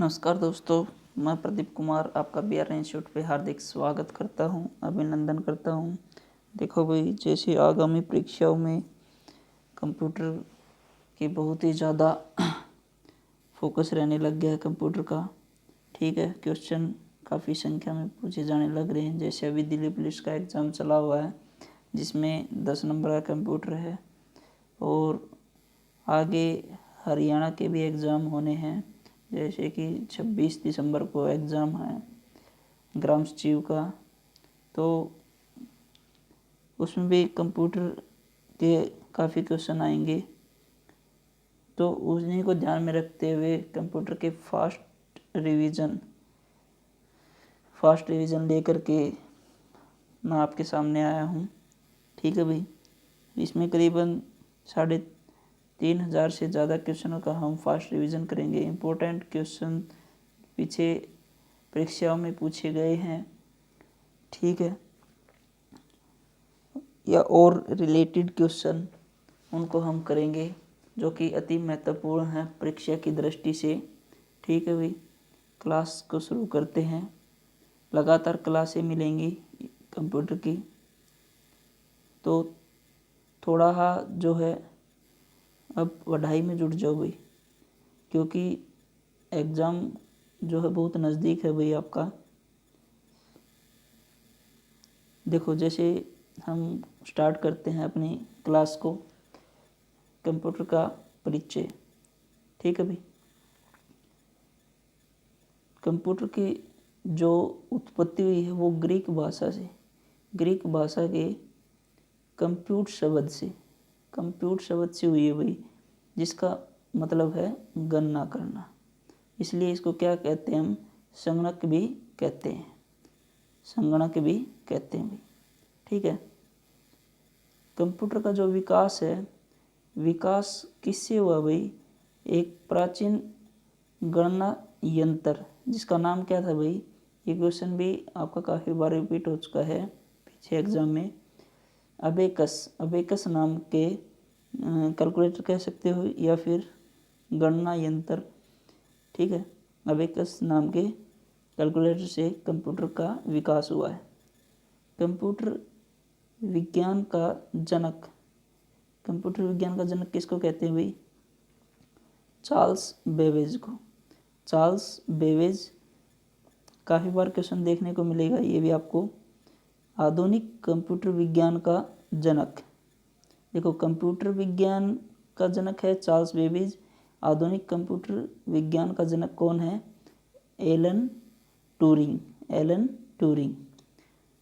नमस्कार दोस्तों, मैं प्रदीप कुमार आपका BR इंस्टीट्यूट पे हार्दिक स्वागत करता हूं, अभिनंदन करता हूं। देखो भाई, जैसे आगामी परीक्षाओं में कंप्यूटर की बहुत ही ज़्यादा फोकस रहने लग गया है कंप्यूटर का। ठीक है, क्वेश्चन काफ़ी संख्या में पूछे जाने लग रहे हैं। जैसे अभी दिल्ली पुलिस का एग्ज़ाम चला हुआ है जिसमें 10 नंबर का कंप्यूटर है, और आगे हरियाणा के भी एग्ज़ाम होने हैं। जैसे कि 26 दिसंबर को एग्ज़ाम है ग्राम सचिव का, तो उसमें भी कंप्यूटर के काफ़ी क्वेश्चन आएंगे। तो उन्हीं को ध्यान में रखते हुए कंप्यूटर के फास्ट रिवीजन लेकर के मैं आपके सामने आया हूँ। ठीक है भाई, इसमें करीबन 3,500 से ज़्यादा क्वेश्चनों का हम फास्ट रिवीजन करेंगे। इम्पोर्टेंट क्वेश्चन पीछे परीक्षाओं में पूछे गए हैं, ठीक है, या और रिलेटेड क्वेश्चन उनको हम करेंगे जो कि अति महत्वपूर्ण है परीक्षा की दृष्टि से। ठीक है भाई, क्लास को शुरू करते हैं। लगातार क्लासें मिलेंगी कंप्यूटर की, तो थोड़ा जो है अब पढ़ाई में जुट जाओ भाई, क्योंकि एग्ज़ाम जो है बहुत नज़दीक है भाई आपका। देखो, जैसे हम स्टार्ट करते हैं अपनी क्लास को, कंप्यूटर का परिचय। ठीक है भाई, कंप्यूटर की जो उत्पत्ति हुई है वो ग्रीक भाषा के कंप्यूट शब्द से हुई है भाई, जिसका मतलब है गणना करना। इसलिए इसको क्या कहते हैं हम? संगणक भी कहते हैं भाई। ठीक है, कंप्यूटर का जो विकास है, विकास किससे हुआ भाई? एक प्राचीन गणना यंत्र जिसका नाम क्या था भाई? ये क्वेश्चन भी आपका काफ़ी बार रिपीट हो चुका है पीछे एग्जाम में। अबेकस नाम के कैलकुलेटर कह सकते हो या फिर गणना यंत्र। ठीक है, अबेकस नाम के कैलकुलेटर से कंप्यूटर का विकास हुआ है। कंप्यूटर विज्ञान का जनक किसको कहते हैं भाई? Charles Babbage. काफ़ी बार क्वेश्चन देखने को मिलेगा ये भी आपको। आधुनिक कंप्यूटर विज्ञान का जनक, देखो, कंप्यूटर विज्ञान का जनक है चार्ल्स बेबेज। आधुनिक कंप्यूटर विज्ञान का जनक कौन है? Alan Turing.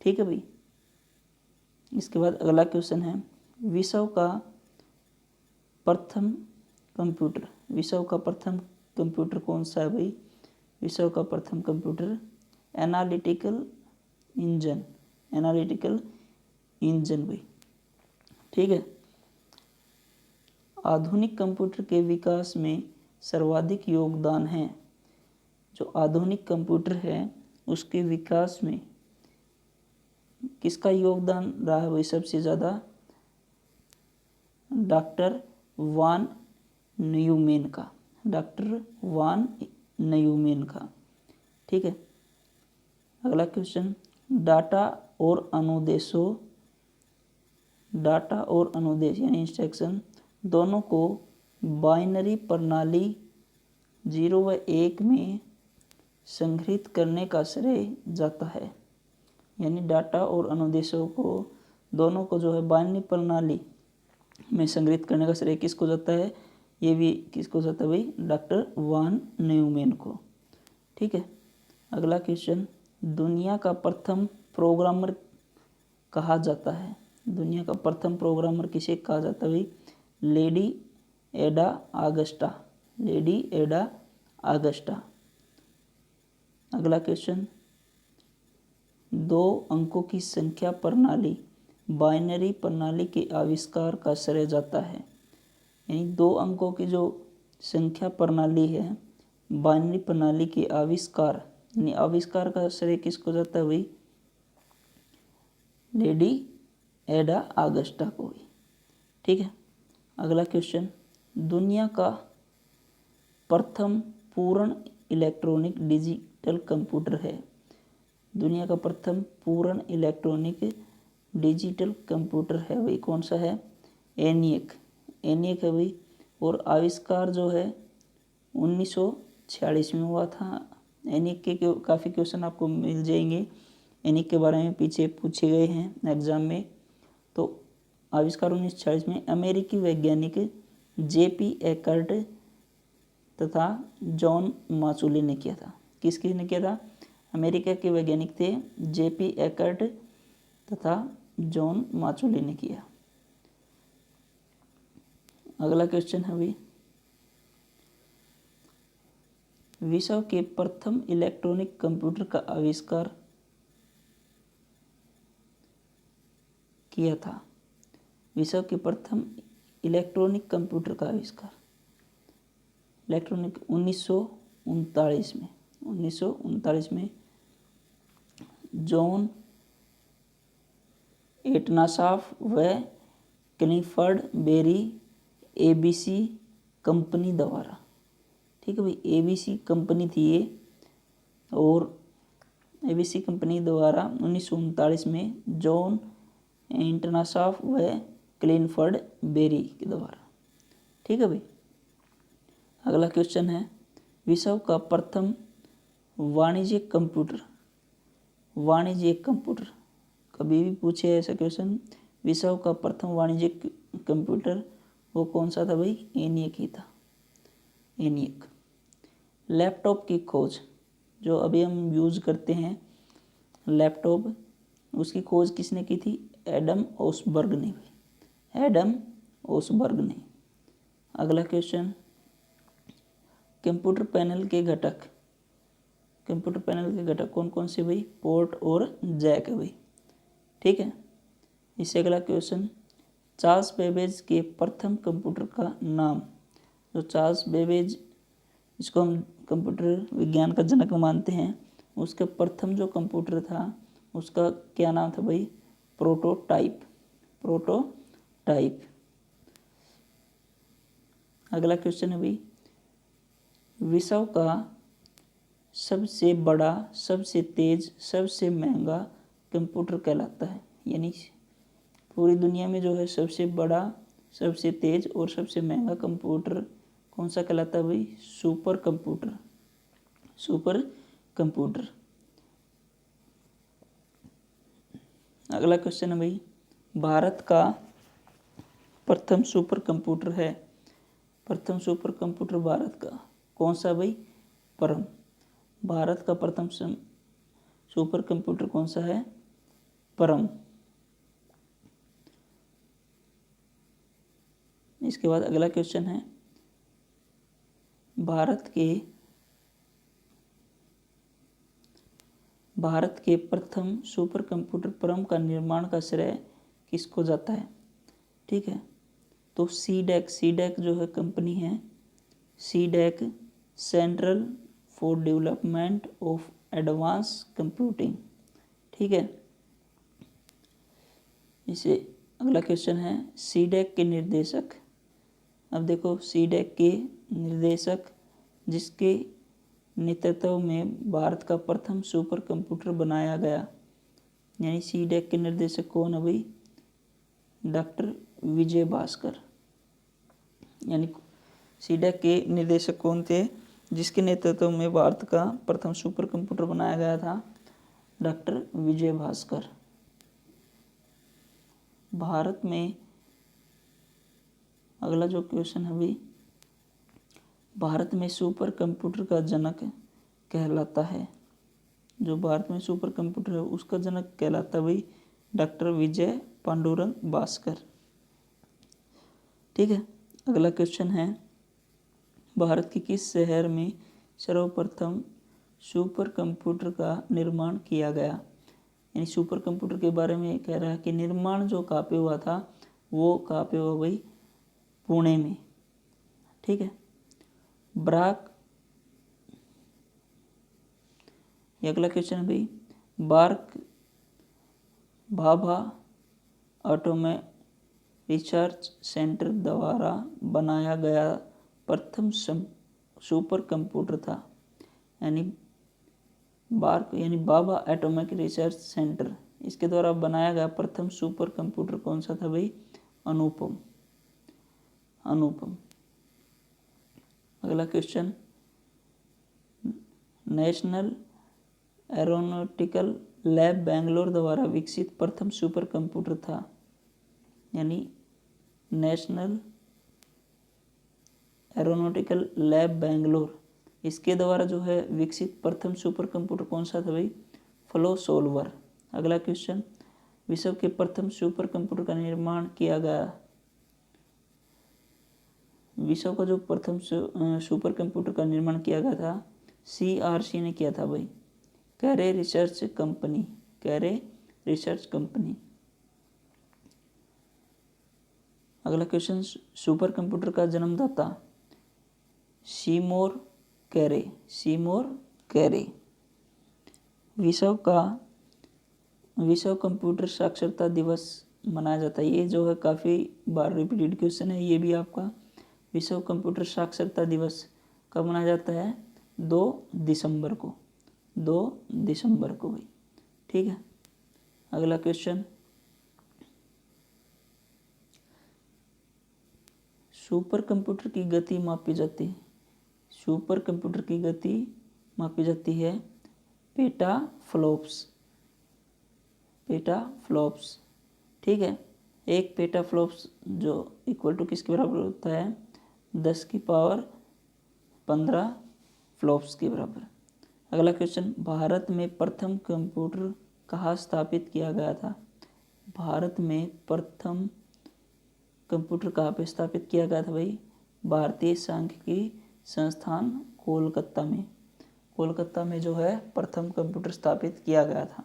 ठीक है भाई, इसके बाद अगला क्वेश्चन है, विश्व का प्रथम कंप्यूटर कौन सा है भाई? विश्व का प्रथम कंप्यूटर एनालिटिकल इंजन भाई। ठीक है, आधुनिक कंप्यूटर के विकास में सर्वाधिक योगदान है, जो आधुनिक कंप्यूटर है उसके विकास में किसका योगदान रहा है भाई सबसे ज़्यादा? डॉक्टर वान न्यूमैन का। ठीक है, अगला क्वेश्चन, डाटा और अनुदेश यानी इंस्ट्रक्शन दोनों को बाइनरी प्रणाली 0 व 1 में संग्रहित करने का श्रेय जाता है। यानी डाटा और अनुदेशों को दोनों को जो है बाइनरी प्रणाली में संग्रहित करने का श्रेय किसको जाता है? ये भी किसको जाता है भाई? डॉक्टर वान न्यूमैन को। ठीक है, अगला क्वेश्चन, दुनिया का प्रथम प्रोग्रामर कहा जाता है। दुनिया का प्रथम प्रोग्रामर किसे कहा जाता है भाई? लेडी एडा आगस्टा। अगला क्वेश्चन, 2 अंकों की संख्या प्रणाली बाइनरी प्रणाली के आविष्कार का श्रेय जाता है। यानी 2 अंकों की जो संख्या प्रणाली है, बाइनरी प्रणाली के आविष्कार का श्रेय किसको जाता है भाई? लेडी एडा आगस्टा को भी। ठीक है, अगला क्वेश्चन, दुनिया का प्रथम पूर्ण इलेक्ट्रॉनिक डिजिटल कंप्यूटर है? दुनिया का प्रथम पूर्ण इलेक्ट्रॉनिक डिजिटल कंप्यूटर है भाई कौन सा है? एनियक है भाई। और आविष्कार जो है 1946 में हुआ था। एनिक के काफ़ी क्वेश्चन आपको मिल जाएंगे, एनिक के बारे में पीछे पूछे गए हैं एग्जाम में। तो आविष्कार 1946 में अमेरिकी वैज्ञानिक जेपी एकर्ट तथा जॉन माचुली ने किया था। किसने किया था? अमेरिका के वैज्ञानिक थे जेपी एकर्ट तथा जॉन माचुली ने किया। अगला क्वेश्चन है भाई, विश्व के प्रथम इलेक्ट्रॉनिक कंप्यूटर का आविष्कार किया था? विश्व के प्रथम इलेक्ट्रॉनिक कंप्यूटर का आविष्कार इलेक्ट्रॉनिक 1939 में जॉन एटनासॉफ व क्लिफर्ड बेरी एबीसी कंपनी द्वारा, ठीक है भाई, एबीसी कंपनी थी ये, और एबीसी कंपनी द्वारा 1939 में जॉन एटनासॉफ व क्लिफर्ड बेरी के द्वारा, ठीक है भाई। अगला क्वेश्चन है, विश्व का प्रथम वाणिज्यिक कंप्यूटर कभी भी पूछे ऐसा क्वेश्चन, विश्व का प्रथम वाणिज्यिक कंप्यूटर वो कौन सा था भाई? एनियक ही था, एनियक। लैपटॉप की खोज, जो अभी हम यूज़ करते हैं लैपटॉप, उसकी खोज किसने की थी? एडम ओसबर्ग ने भाई, एडम ओसबर्ग ने। अगला क्वेश्चन, कंप्यूटर पैनल के घटक कौन कौन से भाई? पोर्ट और जैक है भाई, ठीक है। इससे अगला क्वेश्चन, चार्ल्स बेबेज के प्रथम कंप्यूटर का नाम, जो चार्ल्स बेबेज, इसको हम कंप्यूटर विज्ञान का जनक मानते हैं, उसका प्रथम जो कंप्यूटर था उसका क्या नाम था भाई? प्रोटोटाइप। अगला क्वेश्चन है भाई, विश्व का सबसे बड़ा, सबसे तेज, सबसे महंगा कंप्यूटर कहलाता है, यानी पूरी दुनिया में जो है सबसे बड़ा, सबसे तेज और सबसे महंगा कंप्यूटर कौन सा कहलाता है भाई? Super computer. अगला क्वेश्चन है भाई, भारत का प्रथम सुपर कंप्यूटर भारत का कौन सा भाई? परम। भारत का प्रथम सुपर कंप्यूटर कौन सा है? परम। इसके बाद अगला क्वेश्चन है, भारत के प्रथम सुपर कंप्यूटर परम का निर्माण का श्रेय किसको जाता है? ठीक है, तो सीडैक जो है कंपनी है, CDAC, central for development of advance computing, ठीक है। इसे अगला क्वेश्चन है, सीडैक के निर्देशक। अब देखो, सीडैक के निर्देशक जिसके नेतृत्व में भारत का प्रथम सुपर कंप्यूटर बनाया गया, यानी सीडैक के निर्देशक कौन है भाई? डॉक्टर विजय भास्कर। यानी सीडैक के निर्देशक कौन थे जिसके नेतृत्व में भारत का प्रथम सुपर कंप्यूटर बनाया गया था? डॉक्टर विजय भास्कर। भारत में अगला जो क्वेश्चन है भाई, भारत में सुपर कंप्यूटर का जनक कहलाता है, जो भारत में सुपर कंप्यूटर है उसका जनक कहलाता है भाई डॉक्टर विजय पांडुरंग भास्कर, ठीक है। अगला क्वेश्चन है, भारत के किस शहर में सर्वप्रथम सुपर कंप्यूटर का निर्माण किया गया? यानी सुपर कंप्यूटर के बारे में कह रहा है कि निर्माण जो कहाँ पे हुआ था, वो कहाँ पे हुआ भाई? पुणे में, ठीक है। अगला क्वेश्चन है भाई, भाभा ऑटोमेट रिसर्च सेंटर द्वारा बनाया गया प्रथम सुपर कंप्यूटर था, यानी बार्क यानी बाबा एटॉमिक रिसर्च सेंटर, इसके द्वारा बनाया गया प्रथम सुपर कंप्यूटर कौन सा था भाई? अनुपम। अगला question, national aeronautical lab Bangalore द्वारा विकसित प्रथम सुपर कंप्यूटर था, यानी नेशनल एरोनॉटिकल लैब बेंगलोर, इसके द्वारा जो है विकसित प्रथम सुपर कंप्यूटर कौन सा था भाई? Flow solver. अगला क्वेश्चन, विश्व के प्रथम सुपर कंप्यूटर का निर्माण किया गया, विश्व का जो प्रथम सुपर कंप्यूटर का निर्माण किया गया था CRC ने किया था भाई, कैरे रिसर्च कंपनी। अगला क्वेश्चन, सुपर कंप्यूटर का जन्मदाता सीमोर कैरे। विश्व कंप्यूटर साक्षरता दिवस मनाया जाता है, ये जो है काफ़ी बार रिपीटेड क्वेश्चन है, ये भी आपका। विश्व कंप्यूटर साक्षरता दिवस कब मनाया जाता है? 2 दिसंबर को भाई, ठीक है। अगला क्वेश्चन, सुपर कंप्यूटर की गति मापी जाती है, सुपर कंप्यूटर की गति मापी जाती है पेटाफ्लॉप्स, ठीक है। एक पेटाफ्लॉप्स जो इक्वल टू किसके बराबर होता है? 10 की पावर 15 फ्लॉप्स के बराबर। अगला क्वेश्चन, भारत में प्रथम कंप्यूटर कहाँ स्थापित किया गया था? भारत में प्रथम कंप्यूटर कहाँ पे स्थापित किया गया था भाई? भारतीय सांख्यिकी संस्थान कोलकाता में जो है प्रथम कंप्यूटर स्थापित किया गया था।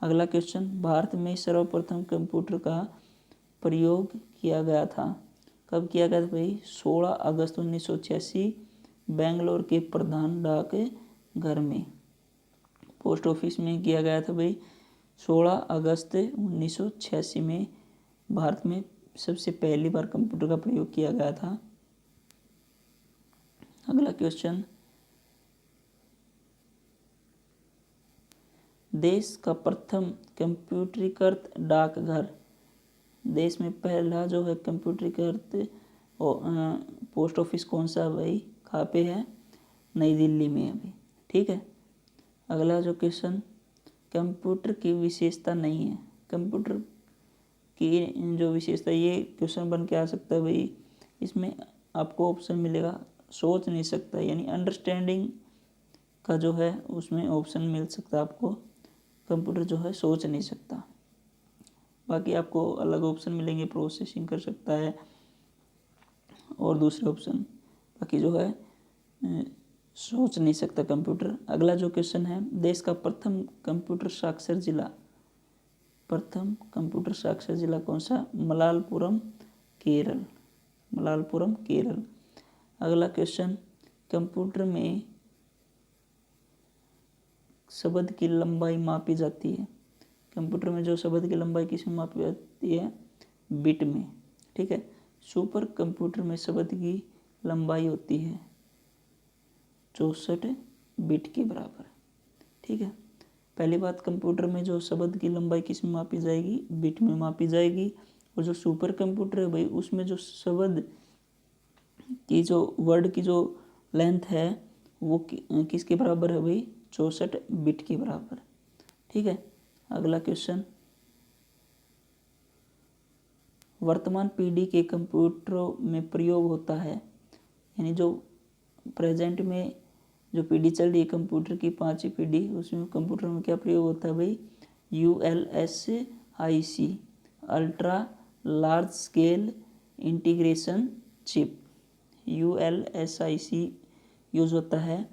अगला क्वेश्चन, भारत में सर्वप्रथम कंप्यूटर का प्रयोग किया गया था, कब किया गया था भाई? 16 अगस्त 1986 बेंगलोर के प्रधान डाक घर में, पोस्ट ऑफिस में किया गया था भाई। 16 अगस्त 1986 में भारत में सबसे पहली बार कंप्यूटर का प्रयोग किया गया था। अगला क्वेश्चन, देश का प्रथम कंप्यूटरीकृत डाकघर, देश में पहला जो है कंप्यूटरीकृत पोस्ट ऑफिस कौन सा भाई? कहाँ पे है? नई दिल्ली में अभी, ठीक है। अगला जो क्वेश्चन, कंप्यूटर की विशेषता नहीं है, कंप्यूटर की जो विशेषता, ये क्वेश्चन बन के आ सकता है भाई। इसमें आपको ऑप्शन मिलेगा सोच नहीं सकता, यानी अंडरस्टैंडिंग का जो है उसमें ऑप्शन मिल सकता है आपको, कंप्यूटर जो है सोच नहीं सकता। बाकी आपको अलग ऑप्शन मिलेंगे, प्रोसेसिंग कर सकता है और दूसरे ऑप्शन, बाकी जो है सोच नहीं सकता कंप्यूटर। अगला जो क्वेश्चन है, देश का प्रथम कंप्यूटर साक्षर जिला कौन सा? मलालपुरम केरल। अगला क्वेश्चन, कंप्यूटर में शब्द की लंबाई मापी जाती है, कंप्यूटर में जो शब्द की लंबाई किसमें मापी जाती है? बिट में, ठीक है। सुपर कंप्यूटर में शब्द की लंबाई होती है 64 बिट के बराबर, ठीक है। पहली बात, कंप्यूटर में जो शब्द की लंबाई किस में मापी जाएगी? बिट में मापी जाएगी। और जो सुपर कंप्यूटर है भाई, उसमें जो शब्द की जो वर्ड की जो लेंथ है वो किसके बराबर है भाई? 64 बिट के बराबर, ठीक है। अगला क्वेश्चन, वर्तमान पीढ़ी के कंप्यूटरों में प्रयोग होता है, यानी जो प्रेजेंट में जो पीढ़ी चल रही है कंप्यूटर की, 5वीं पीढ़ी, उसमें कंप्यूटर में क्या प्रयोग होता है भाई? ULSIC, ultra large scale integration chip, ULSIC use होता है,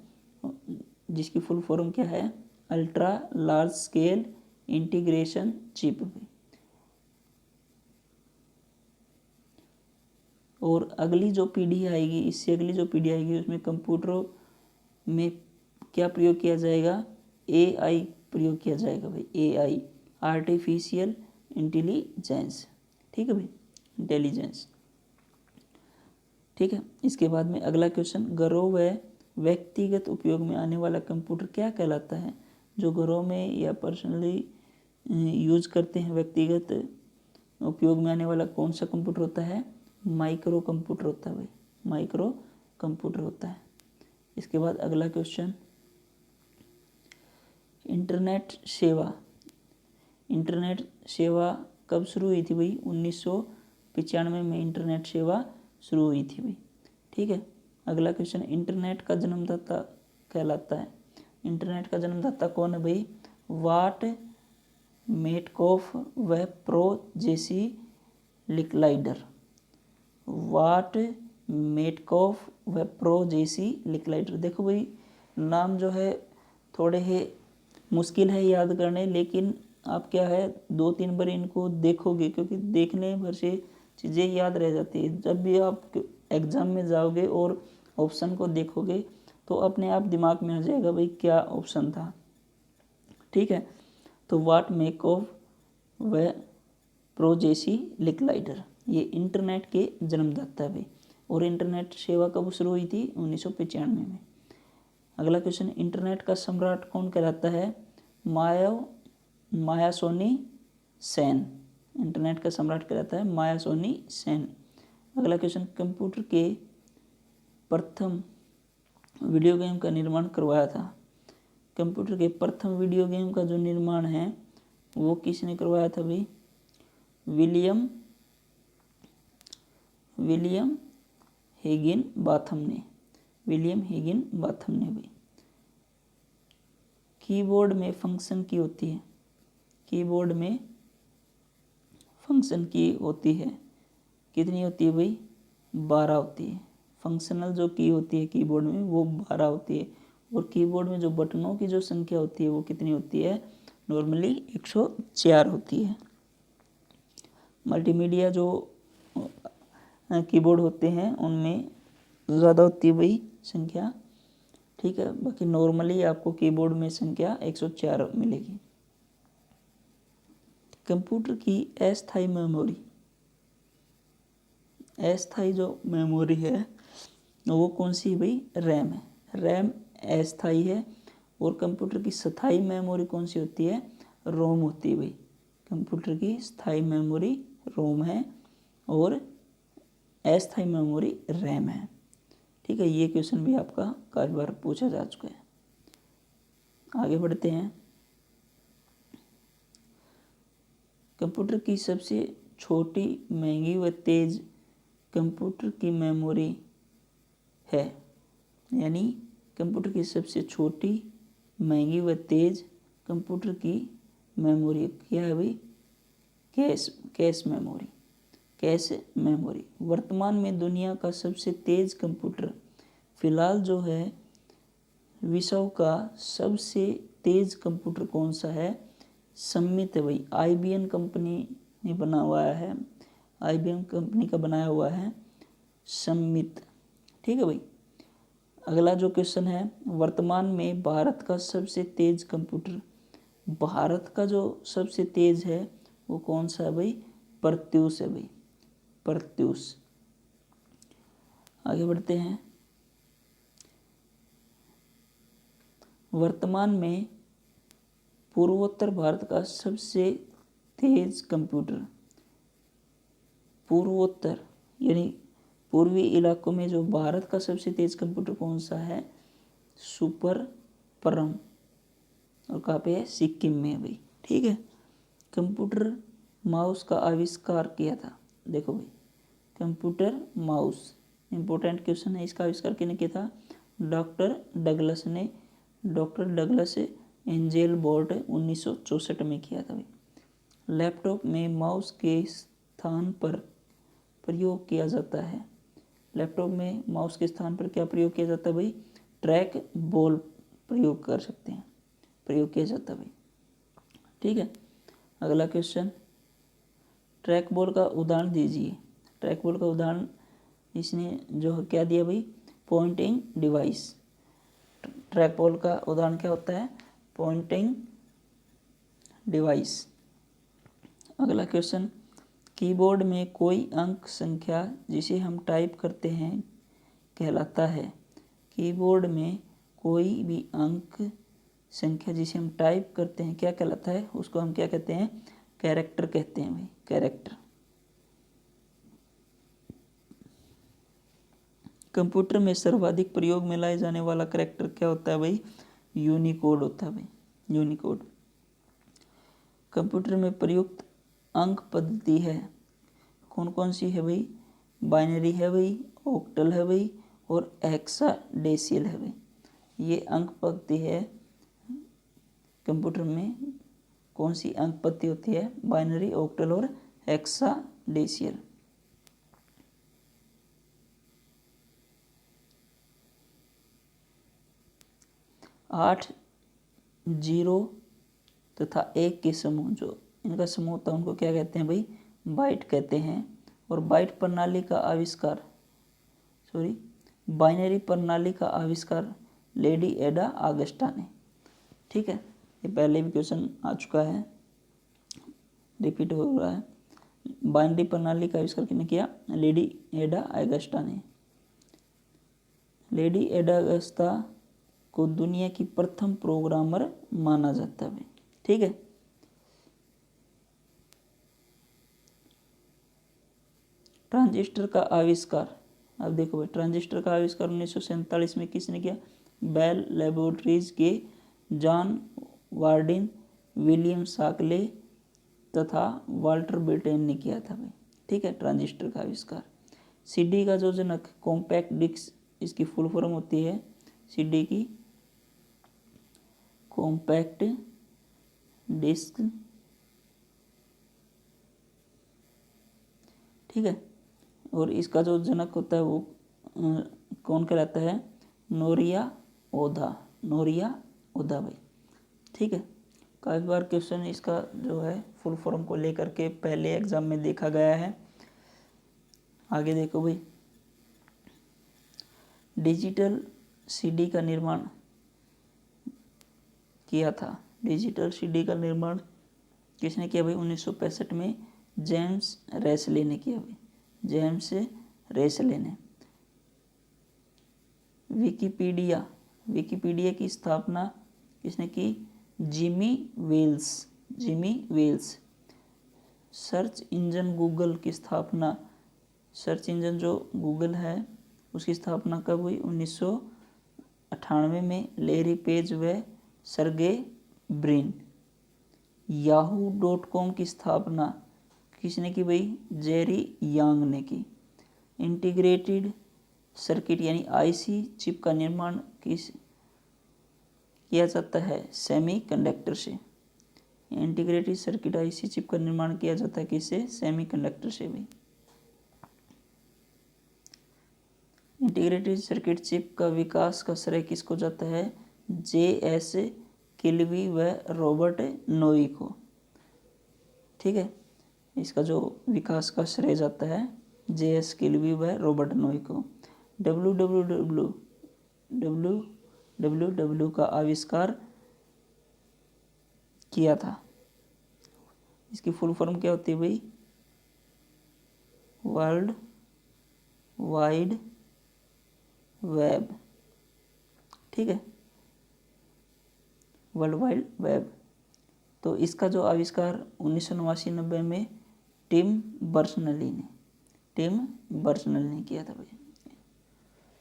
जिसकी फुल फॉर्म क्या है? Ultra large scale integration chip. और अगली जो पीढ़ी आएगी, इससे अगली जो पीढ़ी आएगी, उसमें कंप्यूटरों में क्या प्रयोग किया जाएगा? AI प्रयोग किया जाएगा भाई, AI, आर्टिफिशियल इंटेलिजेंस, ठीक है भाई, इंटेलिजेंस, ठीक है। इसके बाद में अगला क्वेश्चन, गरोव व व्यक्तिगत उपयोग में आने वाला कंप्यूटर क्या कहलाता है? जो घरों में या पर्सनली यूज करते हैं, व्यक्तिगत उपयोग में आने वाला कौन सा कंप्यूटर होता है? माइक्रो कंप्यूटर होता है भाई, माइक्रो कंप्यूटर होता है। इसके बाद अगला क्वेश्चन, इंटरनेट सेवा कब शुरू हुई थी भाई? 1995 में इंटरनेट सेवा शुरू हुई थी भाई। ठीक है। अगला क्वेश्चन, इंटरनेट का जन्मदाता कहलाता है। इंटरनेट का जन्मदाता कौन है भाई? वाट मेटकॉफ व प्रो जेसी लिकलाइडर। वाट मेटकॉफ व प्रो जेसी लिकलाइडर। देखो भाई नाम जो है थोड़े ही मुश्किल है याद करने, लेकिन आप क्या है 2-3 बार इनको देखोगे, क्योंकि देखने भर से चीज़ें याद रह जाती है। जब भी आप एग्ज़ाम में जाओगे और ऑप्शन को देखोगे तो अपने आप दिमाग में आ जाएगा भाई क्या ऑप्शन था। ठीक है। तो वाट मेकऑफ व प्रो जेसी लिकलाइडर, ये इंटरनेट के जन्मदाता है भाई। और इंटरनेट सेवा कब शुरू हुई थी? 1995 में। अगला क्वेश्चन, इंटरनेट का सम्राट कौन कहलाता है? मायासोनी सेन। इंटरनेट का सम्राट कहलाता है मायासोनी सेन। अगला क्वेश्चन, कंप्यूटर के प्रथम वीडियो गेम का निर्माण करवाया था। कंप्यूटर के प्रथम वीडियो गेम का जो निर्माण है वो किसने करवाया था भाई? विलियम हिगिन बाथम ने। विलियम हिगिन बाथम ने भाई। कीबोर्ड में फंक्शन की होती है। कीबोर्ड में फंक्शन की होती है, कितनी होती है भाई? 12 होती है। फंक्शनल जो की होती है कीबोर्ड में वो 12 होती है। और कीबोर्ड में जो बटनों की जो संख्या होती है वो कितनी होती है? नॉर्मली 104 होती है। मल्टीमीडिया जो कीबोर्ड होते हैं उनमें ज़्यादा होती है भाई संख्या। ठीक है। बाकी नॉर्मली आपको कीबोर्ड में संख्या 104 मिलेगी। कंप्यूटर की अस्थायी मेमोरी, अस्थायी जो मेमोरी है वो कौन सी भाई? रैम है। रैम अस्थायी है। और कंप्यूटर की स्थायी मेमोरी कौन सी होती है? रोम होती है भाई। कंप्यूटर की स्थायी मेमोरी रोम है और अस्थायी मेमोरी रैम है। ठीक है। ये क्वेश्चन भी आपका काफ़ी बार पूछा जा चुका है। आगे बढ़ते हैं। कंप्यूटर की सबसे छोटी, महंगी व तेज कंप्यूटर की मेमोरी है। यानी कंप्यूटर की सबसे छोटी, महंगी व तेज कंप्यूटर की मेमोरी क्या है भाई? Cache memory. Cache memory. वर्तमान में दुनिया का सबसे तेज कंप्यूटर फिलहाल जो है विश्व का सबसे तेज कंप्यूटर कौन सा है? समित है भाई। IBM कंपनी ने बना हुआ है, IBM कंपनी का बनाया हुआ है समित। ठीक है भाई। अगला जो क्वेश्चन है, वर्तमान में भारत का सबसे तेज कंप्यूटर, भारत का जो सबसे तेज है वो कौन सा है भाई? प्रत्यूष है भाई, प्रत्यूष। आगे बढ़ते हैं। वर्तमान में पूर्वोत्तर भारत का सबसे तेज कंप्यूटर, पूर्वोत्तर यानी पूर्वी इलाकों में जो भारत का सबसे तेज कंप्यूटर कौन सा है? सुपर परम। और कहाँ पे है? सिक्किम में है भाई। ठीक है। कंप्यूटर माउस का आविष्कार किया था। देखो भाई कंप्यूटर माउस इंपॉर्टेंट क्वेश्चन है। इसका आविष्कार किसने किया था? डॉक्टर डगलस ने। डॉक्टर डगलस एंजेल बोर्ड 1964 में किया था भाई। लैपटॉप में माउस के स्थान पर प्रयोग किया जाता है। लैपटॉप में माउस के स्थान पर क्या प्रयोग किया जाता है भाई? ट्रैक बॉल प्रयोग कर सकते हैं, प्रयोग किया जाता है भाई। ठीक है। अगला क्वेश्चन, ट्रैक बॉल का उदाहरण दीजिए। ट्रैक बॉल का उदाहरण इसने जो क्या दिया भाई? Pointing device. ट्रैक बॉल का उदाहरण क्या होता है? Pointing device. अगला क्वेश्चन, कीबोर्ड में कोई अंक संख्या जिसे हम टाइप करते हैं कहलाता है। कीबोर्ड में कोई भी अंक संख्या जिसे हम टाइप करते हैं क्या कहलाता है, उसको हम क्या कहते हैं, कैरेक्टर कहते हैं भाई, कैरेक्टर। कंप्यूटर में सर्वाधिक प्रयोग में लाए जाने वाला कैरेक्टर क्या होता है भाई, यूनिकोड होता है भाई, यूनिकोड। कंप्यूटर में प्रयुक्त अंक पद्धति है कौन कौन सी है भाई, बाइनरी है भाई, ऑक्टल है भाई, और हेक्साडेसिमल है भाई। ये अंक पद्धति है कंप्यूटर में, कौन सी अंक पद्धति होती है, बाइनरी, ऑक्टल और हेक्साडेसिमल। आठ जीरो तथा एक के समूह, जो इनका समूह होता है उनको क्या कहते हैं भाई, बाइट कहते हैं। और बाइट प्रणाली का आविष्कार, बाइनरी प्रणाली का आविष्कार लेडी एडा ऑगस्टा ने। ठीक है, ये पहले भी क्वेश्चन आ चुका है, रिपीट हो रहा है। बाइनरी प्रणाली का आविष्कार किसने किया, लेडी एडा ऑगस्टा ने। लेडी एडा ऑगस्टा को दुनिया की प्रथम प्रोग्रामर माना जाता है। ठीक है, ट्रांजिस्टर का आविष्कार, अब देखो भाई, ट्रांजिस्टर का आविष्कार 1947 में किसने किया, बेल लेबोरेटरीज के जॉन वार्डिन, विलियम शाकले तथा वाल्टर बेटेन ने किया था भाई। ठीक है, ट्रांजिस्टर का आविष्कार। सीडी का जो जनक, कॉम्पैक्ट डिस्क, इसकी फुल फॉर्म होती है सीडी की, कॉम्पैक्ट डिस्क। ठीक है, और इसका जो जनक होता है वो कौन कहलाता है, नोरिया ओधा, नोरिया ओधा भाई। ठीक है, काफ़ी बार क्वेश्चन इसका जो है फुल फॉर्म को लेकर के पहले एग्जाम में देखा गया है। आगे देखो भाई, डिजिटल सीडी का निर्माण किया था, डिजिटल सीडी का निर्माण किसने किया भाई, 1965 में जेम्स रेसले ने किया भाई, जेम्स रेसले ने। विकिपीडिया, विकिपीडिया की स्थापना किसने की, Jimmy Wales, Jimmy Wales. Search engine Google की स्थापना, सर्च इंजन जो गूगल है उसकी स्थापना कब हुई, 1998 में लैरी पेज व सर्गे ब्रिन। yahoo.com की स्थापना किसने की भाई, जेरी यांग ने की। इंटीग्रेटेड सर्किट यानी आईसी चिप का निर्माण किया जाता है सेमीकंडक्टर से। इंटीग्रेटेड सर्किट आईसी चिप का निर्माण किया जाता है किससे, सेमीकंडक्टर से भी। इंटीग्रेटेड सर्किट चिप का विकास का श्रेय किसको जाता है, जे.एस. किल्बी व रॉबर्ट नोई को। ठीक है, इसका जो विकास का श्रेय जाता है जे.एस. किल्बी व रॉबर्ट नोई को। www का आविष्कार किया था, इसकी फुल फॉर्म क्या होती है भाई, वर्ल्ड वाइड वेब। ठीक है, वर्ल्ड वाइड वेब। तो इसका जो आविष्कार 1989-90 में टिम बर्नर्स-ली ने, टिम बर्नर्स-ली ने किया था भाई।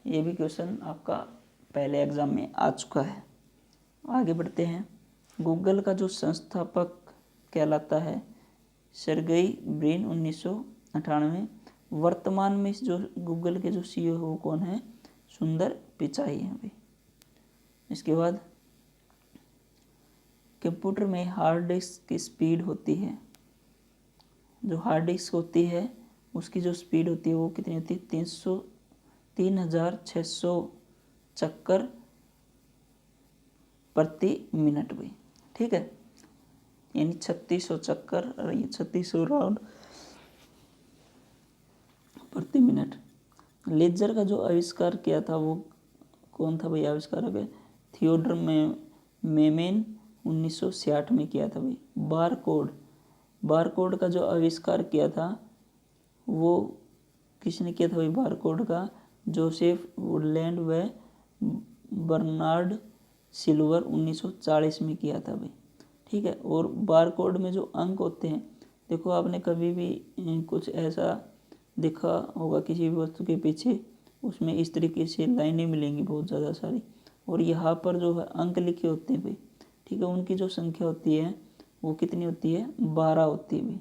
ये भी क्वेश्चन आपका पहले एग्जाम में आ चुका है। आगे बढ़ते हैं, गूगल का जो संस्थापक कहलाता है सर्गेई ब्रिन, 1998। वर्तमान में जो गूगल के जो सीईओ वो कौन है, सुंदर पिचाई है भाई। इसके बाद कंप्यूटर में हार्ड डिस्क की स्पीड होती है, जो हार्ड डिस्क होती है उसकी जो स्पीड होती है वो कितनी होती है, 3600 चक्कर प्रति मिनट भाई। ठीक है, यानी 3600 चक्कर, 3600 राउंड प्रति मिनट। लेजर का जो आविष्कार किया था वो कौन था भाई, आविष्कारक है थियोडर मेमेन, 1966 में किया था भाई। बारकोड का जो आविष्कार किया था वो किसने किया था भाई, बारकोड का जोसेफ वुडलैंड व बर्नार्ड सिल्वर 1940 में किया था भाई। ठीक है। और बारकोड में जो अंक होते हैं, देखो आपने कभी भी कुछ ऐसा देखा होगा किसी भी वस्तु के पीछे, उसमें इस तरीके से लाइनें मिलेंगी बहुत ज़्यादा सारी, और यहाँ पर जो है अंक लिखे होते हैं भाई। ठीक है। उनकी जो संख्या होती है वो कितनी होती है? 12 होती है भाई,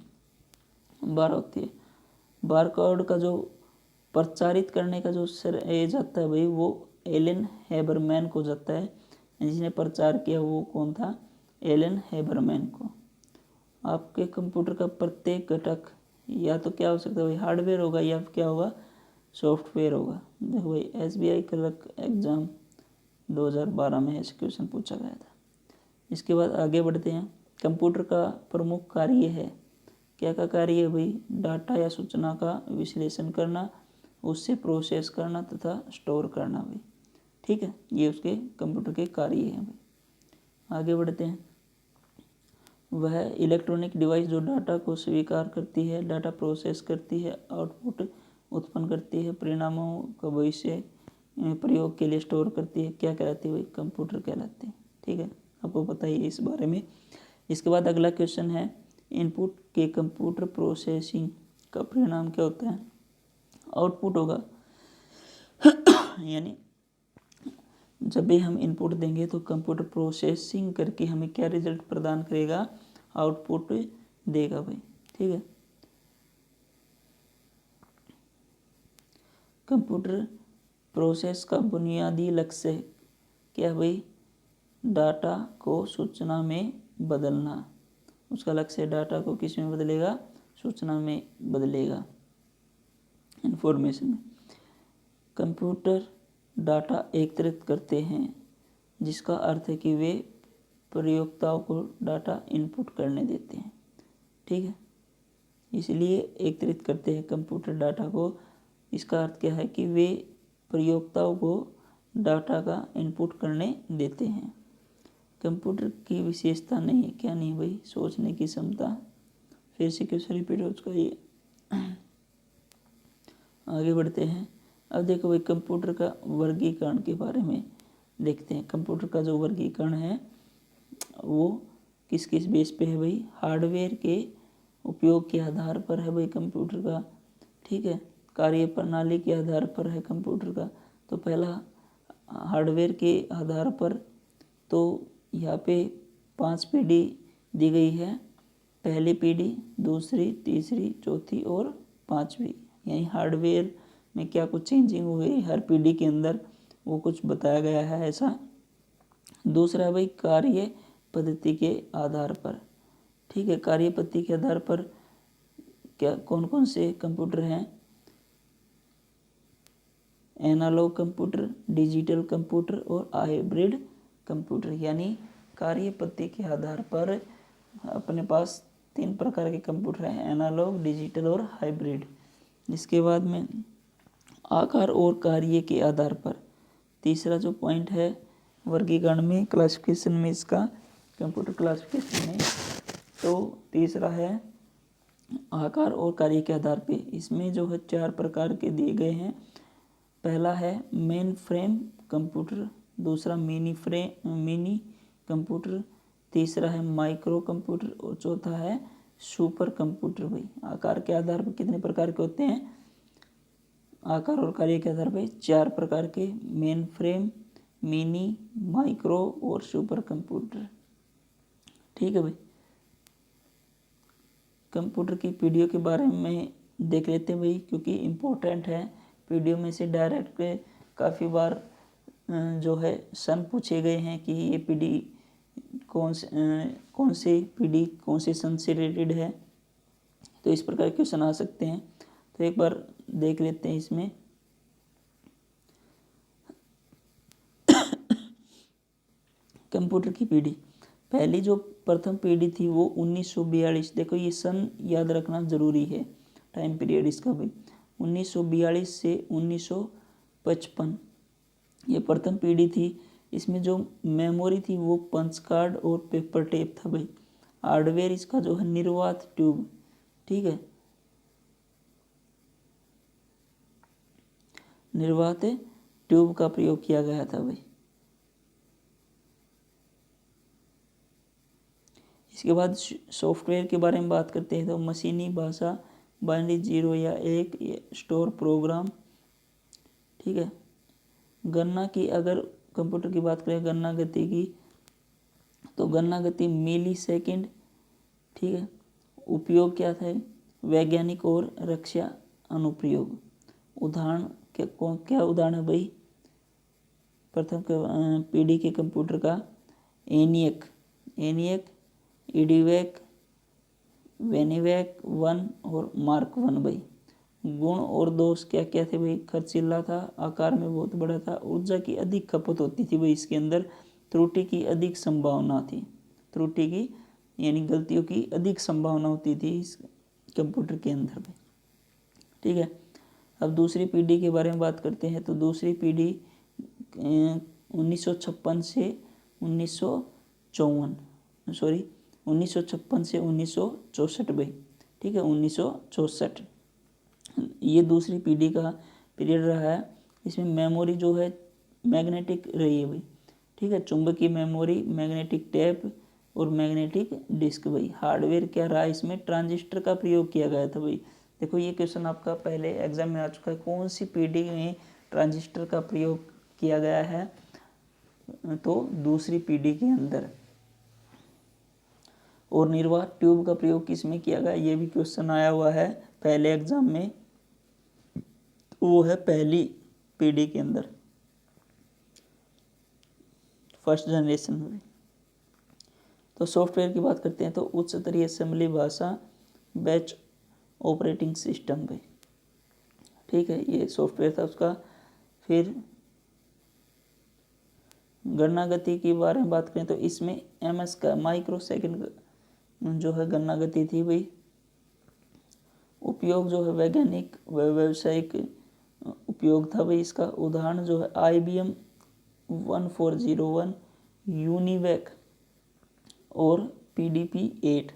12 होती है। बारकोड का जो प्रचारित करने का जो श्रेय जाता है भाई, वो एलन हेबरमैन को जाता है। जिसने प्रचार किया वो कौन था? एलन हेबरमैन को। आपके कंप्यूटर का प्रत्येक घटक या तो क्या हो सकता है भाई? हार्डवेयर होगा, या क्या होगा? सॉफ्टवेयर होगा। देखो भाई, SBI क्लर्क एग्जाम 2012 में ऐसे क्वेश्चन पूछा गया था। इसके बाद आगे बढ़ते हैं। कंप्यूटर का प्रमुख कार्य है, क्या का कार्य है भाई? डाटा या सूचना का विश्लेषण करना, उससे प्रोसेस करना तथा स्टोर करना भाई। ठीक है। ये उसके कंप्यूटर के कार्य हैं भाई। आगे बढ़ते हैं। वह इलेक्ट्रॉनिक डिवाइस जो डाटा को स्वीकार करती है, डाटा प्रोसेस करती है, आउटपुट उत्पन्न करती है, परिणामों का भविष्य प्रयोग के लिए स्टोर करती है, क्या कहलाती है भाई? कंप्यूटर कहलाती है। ठीक है। आपको पता ही है इस बारे में। इसके बाद अगला क्वेश्चन है, इनपुट के कंप्यूटर प्रोसेसिंग का परिणाम क्या होता है? आउटपुट होगा। यानी जब भी हम इनपुट देंगे तो कंप्यूटर प्रोसेसिंग करके हमें क्या रिजल्ट प्रदान करेगा? आउटपुट देगा भाई। ठीक है। कंप्यूटर प्रोसेस का बुनियादी लक्ष्य क्या है भाई? डाटा को सूचना में बदलना। उसका लक्ष्य डाटा को किस में बदलेगा? सूचना में बदलेगा, इंफॉर्मेशन में। कंप्यूटर डाटा एकत्रित करते हैं, जिसका अर्थ है कि वे प्रयोक्ताओं को डाटा इनपुट करने देते हैं। ठीक है। इसलिए एकत्रित करते हैं कंप्यूटर डाटा को। इसका अर्थ क्या है कि वे प्रयोक्ताओं को डाटा का इनपुट करने देते हैं। कंप्यूटर की विशेषता नहीं है, क्या नहीं भाई? सोचने की क्षमता। फिर से क्वेश्चन रिपीट हो चुका ये। आगे बढ़ते हैं। अब देखो भाई, कंप्यूटर का वर्गीकरण के बारे में देखते हैं। कंप्यूटर का जो वर्गीकरण है वो किस किस बेस पे है भाई? हार्डवेयर के उपयोग के आधार पर है भाई कंप्यूटर का। ठीक है। कार्य प्रणाली के आधार पर है कंप्यूटर का। तो पहला हार्डवेयर के आधार पर, तो यहाँ पे 5 पीढ़ी दी गई है। पहली पीढ़ी, दूसरी, तीसरी, चौथी और 5वीं। यानी हार्डवेयर में क्या कुछ चेंजिंग हुई हर पीढ़ी के अंदर, वो कुछ बताया गया है ऐसा। दूसरा भाई, कार्य पद्धति के आधार पर। ठीक है। कार्य पद्धति के आधार पर क्या कौन कौन से कंप्यूटर हैं? एनालॉग कंप्यूटर, डिजिटल कंप्यूटर और हाइब्रिड कंप्यूटर। यानी कार्य पद्धति के आधार पर अपने पास 3 प्रकार के कंप्यूटर हैं, एनालॉग, डिजिटल और हाइब्रिड। इसके बाद में आकार और कार्य के आधार पर, तीसरा जो पॉइंट है वर्गीकरण में, क्लासिफिकेशन में, इसका कंप्यूटर क्लासिफिकेशन में, तो तीसरा है आकार और कार्य के आधार पे। इसमें जो है 4 प्रकार के दिए गए हैं। पहला है मेन फ्रेम कंप्यूटर, दूसरा मिनी कंप्यूटर, तीसरा है माइक्रो कंप्यूटर और चौथा है सुपर कंप्यूटर। भाई आकार के आधार पर कितने प्रकार के होते हैं? आकार और कार्य के आधार पर 4 प्रकार के, मेन फ्रेम, मिनी, माइक्रो और सुपर कंप्यूटर। ठीक है भाई। कंप्यूटर की पीढ़ियों के बारे में देख लेते हैं भाई, क्योंकि इम्पोर्टेंट है। पीढ़ियों में से डायरेक्ट काफ़ी बार जो है सन पूछे गए हैं कि ये पीढ़ी कौन सी पीढ़ी कौन से सन से रिलेटेड है, तो इस प्रकार के क्वेश्चन आ सकते हैं। तो एक बार देख लेते हैं इसमें। कंप्यूटर की पीढ़ी, पहली जो प्रथम पीढ़ी थी वो 1942। देखो ये सन याद रखना जरूरी है, टाइम पीरियड इसका भी। 1942 से 1955 ये प्रथम पीढ़ी थी। इसमें जो मेमोरी थी वो पंच कार्ड और पेपर टेप था भाई। हार्डवेयर इसका जो है निर्वात ट्यूब। ठीक है। निर्वात ट्यूब का प्रयोग किया गया था भाई। इसके बाद सॉफ्टवेयर के बारे में बात करते हैं तो मशीनी भाषा, बाइनरी 0 या 1 स्टोर प्रोग्राम, ठीक है। गणना की अगर कंप्यूटर की बात करें गणना गति की, तो गणना गति मिली सेकेंड, ठीक है। उपयोग क्या था, वैज्ञानिक और रक्षा अनुप्रयोग। उदाहरण क्या उदाहरण है भाई, प्रथम पीढ़ी के कंप्यूटर का एनियक, इडीवैक, वेनिवैक 1 और मार्क 1 भाई। गुण और दोष क्या क्या थे भाई, खर्चीला था, आकार में बहुत बड़ा था, ऊर्जा की अधिक खपत होती थी भाई इसके अंदर, त्रुटि की अधिक संभावना थी, त्रुटि की यानी गलतियों की अधिक संभावना होती थी इस कंप्यूटर के अंदर भाई, ठीक है। अब दूसरी पीढ़ी के बारे में बात करते हैं तो दूसरी पीढ़ी 1956 से 1964 भाई, ठीक है, 1964 ये दूसरी पीढ़ी का पीरियड रहा है। इसमें मेमोरी जो है मैग्नेटिक रही है भाई, ठीक है, चुंबकीय मेमोरी, मैग्नेटिक टेप और मैग्नेटिक डिस्क भाई। हार्डवेयर क्या रहा, इसमें ट्रांजिस्टर का प्रयोग किया गया था भाई। देखो ये क्वेश्चन आपका पहले एग्जाम में आ चुका है, कौन सी पीढ़ी में ट्रांजिस्टर का प्रयोग किया गया है, तो दूसरी पीढ़ी के अंदर। और निर्वाह ट्यूब का प्रयोग किसमें किया गया, ये भी क्वेश्चन आया हुआ है पहले एग्जाम में, वो है पहली पीढ़ी के अंदर, फर्स्ट जनरेशन में। तो सॉफ्टवेयर की बात करते हैं तो उच्च स्तरीय असेंबली भाषा, बैच ऑपरेटिंग सिस्टम भाई, ठीक है, ये सॉफ्टवेयर था उसका। फिर गणना गति के बारे में बात करें तो इसमें एमएस का माइक्रो सेकंड जो है गणना गति थी भाई। उपयोग जो है वैज्ञानिक व्यावसायिक उपयोग था भाई इसका। उदाहरण जो है IBM 1401, यूनिवैक और PDP 8।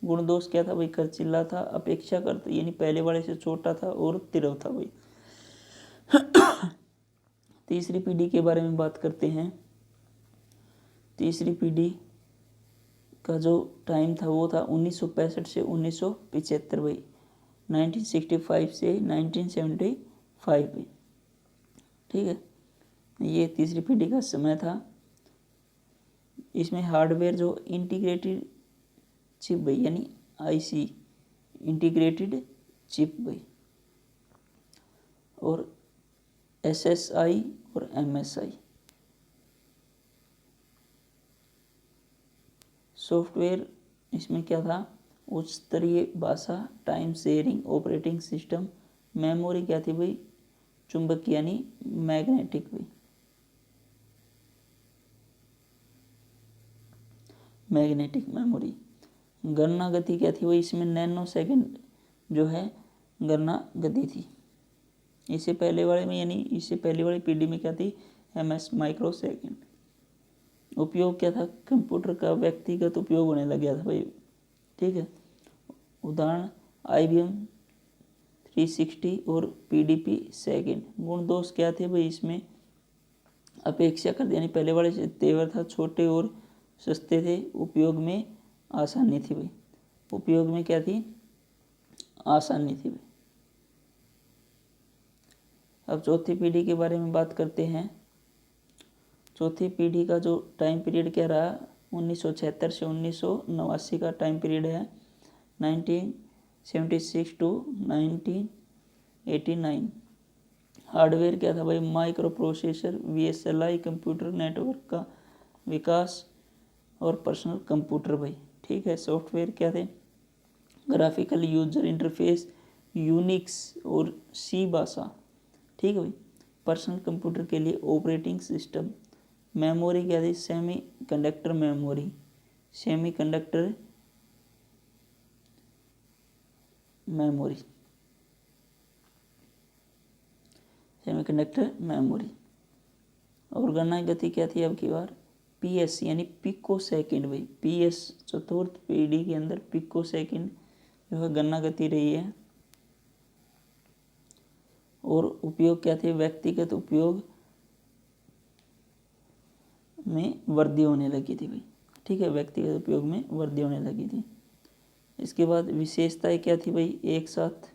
गुण दोष क्या था भाई, खर्चीला था, अपेक्षाकृत यानी पहले वाले से छोटा था और तिरव था भाई। तीसरी पीढ़ी के बारे में बात करते हैं। तीसरी पीढ़ी का जो टाइम था वो था 1965 से 1975 भाई, 1965 से 1975 भाई, ठीक है, ये तीसरी पीढ़ी का समय था। इसमें हार्डवेयर जो इंटीग्रेटेड चिप भाई यानी IC इंटीग्रेटेड चिप भाई, और SSI और MSI। सॉफ्टवेयर इसमें क्या था, उच्च स्तरीय भाषा, time sharing operating system, memory क्या थी भाई, चुंबकीय यानी मैग्नेटिक भाई, मैग्नेटिक मेमोरी। गणना गति क्या थी भाई, इसमें नैनो सेकंड जो है गणना गति थी। इससे पहले वाले में यानी इससे पहले वाली पीढ़ी में क्या थी, MS माइक्रो सेकंड। उपयोग क्या था, कंप्यूटर का व्यक्तिगत उपयोग होने लग गया था भाई, ठीक है। उदाहरण IBM 360 और PDP 2। गुण दोष क्या थे भाई, इसमें अपेक्षाकृत यानी पहले वाले से तेवर था, छोटे और सस्ते थे, उपयोग में आसानी थी भाई, उपयोग में क्या थी, आसानी थी भाई। अब चौथी पीढ़ी के बारे में बात करते हैं। चौथी पीढ़ी का जो टाइम पीरियड क्या रहा, 1976 से 1989 का टाइम पीरियड है, 1976 टू 1989। हार्डवेयर क्या था भाई, micro processor, VSLI computer network का विकास और पर्सनल कंप्यूटर भाई, ठीक है। सॉफ्टवेयर क्या थे, ग्राफिकल यूजर इंटरफेस, यूनिक्स और C भाषा, ठीक है भाई। पर्सनल कंप्यूटर के लिए ऑपरेटिंग सिस्टम। मेमोरी क्या थी, semi conductor memory, semi conductor memory, semi conductor memory. और गणना गति क्या थी अब की बार, PS यानी पिको सेकंड भाई, PS चतुर्थ पीढ़ी के अंदर पिको सेकंड जो है गणना गति रही है। और उपयोग क्या थे, व्यक्तिगत उपयोग, में वृद्धि होने लगी थी भाई, ठीक है, व्यक्तिगत उपयोग में वृद्धि होने लगी थी। इसके बाद विशेषताएं क्या थी भाई, एक साथ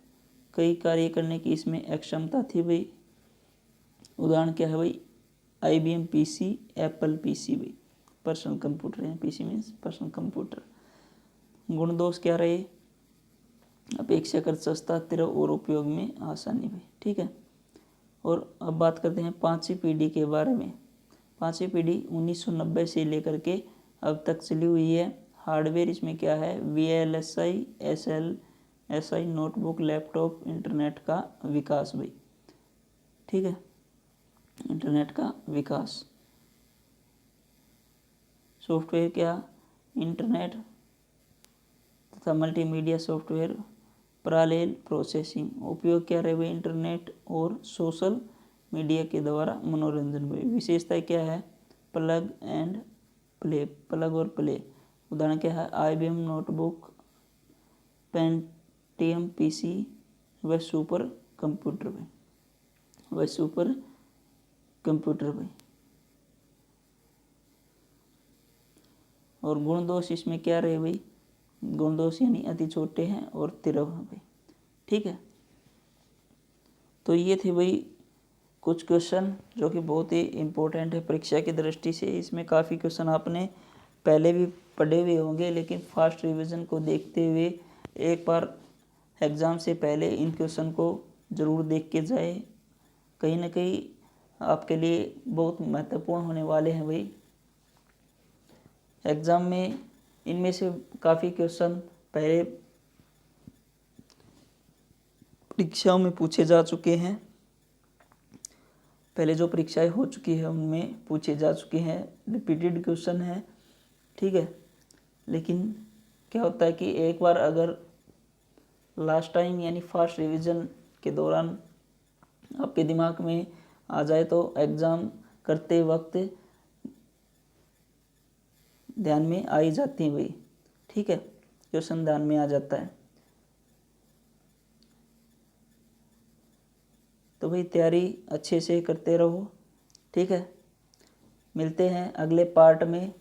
कई कार्य करने की इसमें अक्षमता थी भाई। उदाहरण क्या है भाई, IBM PC, एप्पल PC भाई, पर्सनल कंप्यूटर है, PC मीन्स पर्सनल कंप्यूटर। गुण दोष क्या रहे, अपेक्षाकृत सस्ता, स्थिर और उपयोग में आसानी भाई, ठीक है। और अब बात करते हैं पांचवी पीढ़ी के बारे में। पांचवी पीढ़ी 1990 से लेकर के अब तक चली हुई है। हार्डवेयर इसमें क्या है, VLSI, SLSI, notebook, laptop, internet का विकास भाई, ठीक है, इंटरनेट का विकास। सॉफ्टवेयर क्या, इंटरनेट तथा मल्टीमीडिया सॉफ्टवेयर, पैरेलल प्रोसेसिंग। उपयोग क्या रहे भाई, इंटरनेट और सोशल मीडिया के द्वारा मनोरंजन भाई। विशेषता क्या है, प्लग एंड प्ले, प्लग और प्ले। उदाहरण क्या है, IBM नोटबुक, पेंटियम PC व सुपर कंप्यूटर भाई, वह सुपर कंप्यूटर भाई। और गुण दोष इसमें क्या रहे भाई, गुण दोष यानी अति छोटे हैं और तिरव हैं भाई, ठीक है। तो ये थे भाई कुछ क्वेश्चन जो कि बहुत ही इम्पोर्टेंट है परीक्षा की दृष्टि से। इसमें काफ़ी क्वेश्चन आपने पहले भी पढ़े हुए होंगे, लेकिन फास्ट रिवीजन को देखते हुए एक बार एग्ज़ाम से पहले इन क्वेश्चन को ज़रूर देख के जाए, कहीं ना कहीं आपके लिए बहुत महत्वपूर्ण होने वाले हैं भाई। एग्ज़ाम में इनमें से काफ़ी क्वेश्चन पहले परीक्षाओं में पूछे जा चुके हैं, पहले जो परीक्षाएं हो चुकी है उनमें पूछे जा चुके हैं, रिपीटेड क्वेश्चन है, ठीक है। लेकिन क्या होता है कि एक बार अगर लास्ट टाइम यानी फास्ट रिवीजन के दौरान आपके दिमाग में आ जाए तो एग्ज़ाम करते वक्त ध्यान में आ ही जाती है भाई, ठीक है, क्वेश्चन ध्यान में आ जाता है। तो भाई तैयारी अच्छे से करते रहो, ठीक है। मिलते हैं अगले पार्ट में,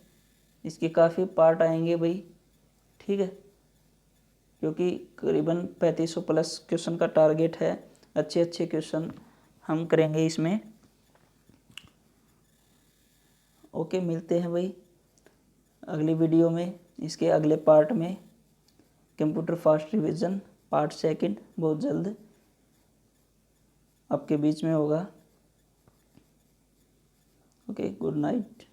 इसके काफ़ी पार्ट आएंगे भाई, ठीक है, क्योंकि करीबन 3500 प्लस क्वेश्चन का टारगेट है। अच्छे अच्छे क्वेश्चन हम करेंगे इसमें। ओके, मिलते हैं भाई अगली वीडियो में, इसके अगले पार्ट में, computer fast revision part second बहुत जल्द आपके बीच में होगा। Okay, good night.